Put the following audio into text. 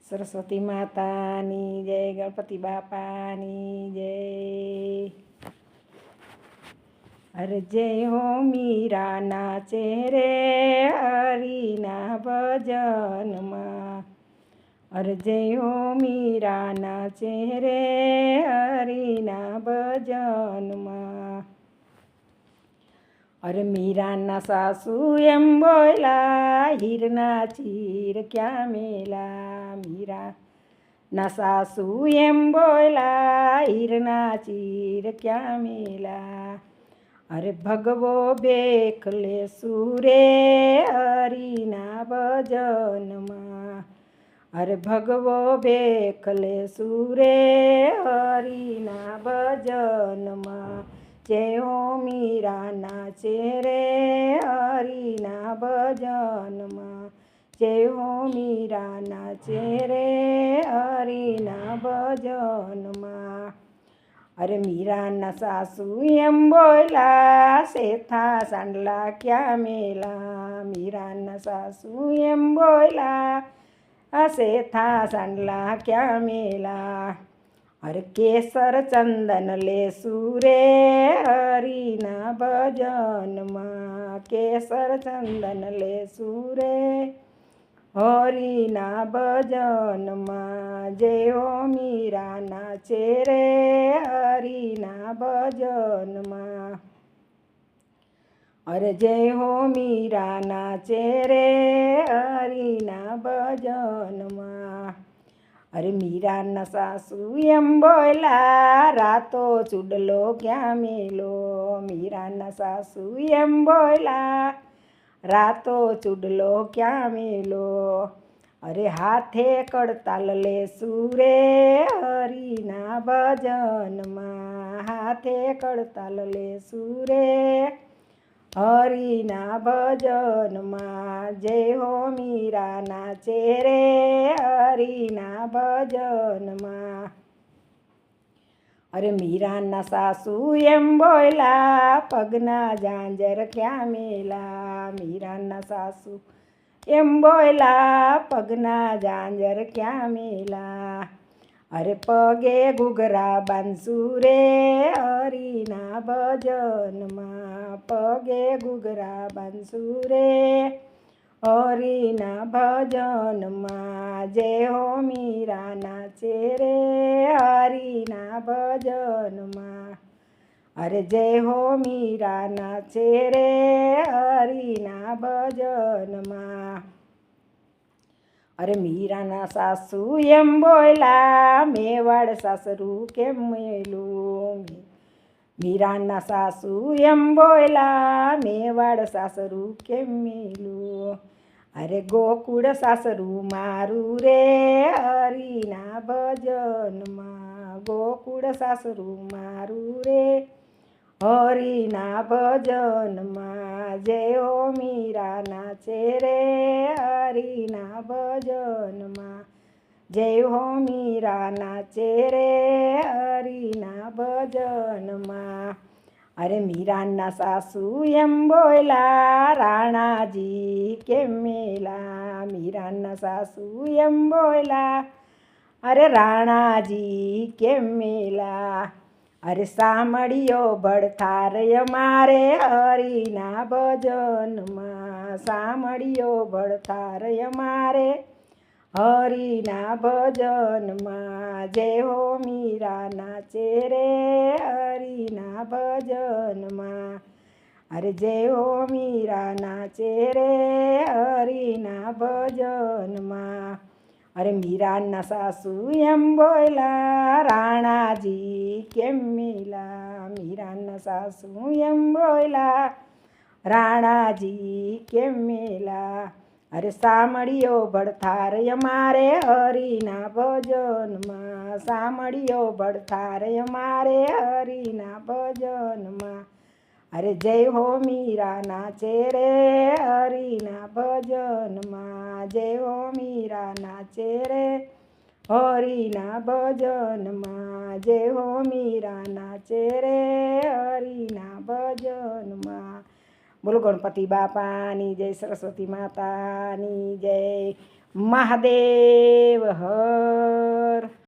સરસ્વતી માતાની જય, ગણપતિ બાપાની જય. અરે જય હો મીરા નાચે રે હરિના ભજનમાં. અરે જય હો મીરા નાચે રે હરિના ભજનમાં. અરે મીરાના સાસુ એમ બોલા હીરના ચીર ક્યાં મેલા. મીરાના સાસુ એમ બોલા હીરના ચીર ક્યાં મેલા. અરે ભગવો બેખલે સુરે હરિના ભજનમાં. અરે ભગવો બેખલે સુરે હરિના ભજનમાં. જય હો મીરા નાચે રે હરિના ભજનમાં. જય હો મીરા નાચે રે હરિના ભજનમાં. અરે મીરાના સાસુ એમ બોલા શેથા સાંડલા ક્યાં મેલા. મીરાના સાસુ એમ બોલા શેથા સાંડલા ક્યાં મેલા. અરે કેસર ચંદન લેસું રે હરિના ભજનમાં. કેસર ચંદન લેસું રે હરિના ભજનમાં. જય હો મીરા નાચે રે હરિના ભજનમાં. અરે જય હો મીરા નાચે રે હરિના ભજનમાં. અરે મીરાના સાસુ એમ બોલા રાતો ચૂડલો ક્યાં મેલો. મીરાના સાસુ એમ બોલા રાતો ચૂડલો ક્યાં મેલો. અરે હાથે કડતાલ લેસું રે હરિના ભજનમાં. હાથે કડતાલ લેસું રે હરિના ભજનમાં. જય હો મીરા નાચે રે હરિના ભજનમાં. અરે મીરાના સાસુ એમ બોલા પગના ઝાંઝર ક્યાં મેલા. મીરાના સાસુ એમ બોલા પગના ઝાંઝર ક્યાં મેલા. અરે પગે ઘૂઘરા બાંધશું રે હરિના ભજનમાં. પગે ઘૂઘરા બાંધશું રે હરિના ભજનમાં. જય હો મીરા નાચે રે હરિના ભજનમાં. અરે જય હો મીરા નાચે રે હરિના ભજનમાં. અરે મીરાના સાસુ એમ બોલા મેવાડ સાસરું કેમ મેલું. મીરાના સાસુ એમ બોલા મેવાડ સાસરું કેમ મેલું. અરે ગોકુળ સાસરું મારું રે હરિના ભજનમાં. ગોકુળ સાસરું મારું રે હરિના ભજનમાં. જય હો મીરા નાચે રે હરિના ભજનમાં. જય હો મીરા નાચે રે હરિના ભજનમાં. અરે મીરાના સાસુ એમ બોલા રાણાજી કેમ મેલા. મીરાના સાસુ એમ બોલા અરે રાણાજી કેમ મેલા. અરે સામળિયો ભડથાર અમારે હરિના ભજનમાં. સામળિયો ભડથાર અમારે હરિના ભજનમાં. જય હો મીરા નાચે રે હરિના ભજનમાં. અરે જય હો મીરા નાચે રે હરિના ભજનમાં. અરે મીરાના સાસુ એમ બોલા રાણાજી કેમ મેલા. મીરાના સાસુ એમ બોલા રાણાજી કેમ મેલા. અરે સામળિયો ભડથાર અમારે હરિના ભજનમાં. સામળિયો ભડથાર અમારે હરિના ભજનમાં. અરે જય હો મીરા નાચે રે હરિના ભજનમાં. જય હો મીરા નાચે રે હરિના ભજનમાં. જય હો મીરા નાચે રે હરિના ભજનમાં. બોલો ગણપતિ બાપાની જય, સરસ્વતી માતાની જય. મહાદેવ હર